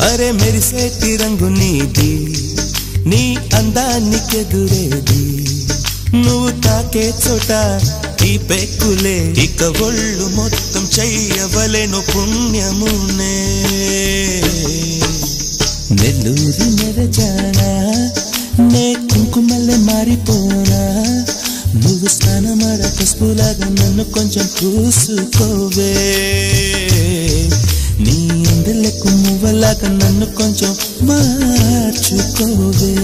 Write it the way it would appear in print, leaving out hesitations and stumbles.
అరే మెరిసేటి రంగు నీది, నీ అందానికెదురేది, నువ్వు తాకే చోట ఈ పెక్కులే, ఇక ఒళ్ళు మొత్తం చెయ్యవలెను పుణ్యమునే. నెల్లూరి నెరజానా నే కుంకుమల్లె మారిపోనా, నువ్వు స్నానమాడ పసుపులాగా నన్ను కొంచెం పూసుకోవే, నీ అందలకు మువ్వలాగా నన్ను కొంచెం మార్చుకోవే.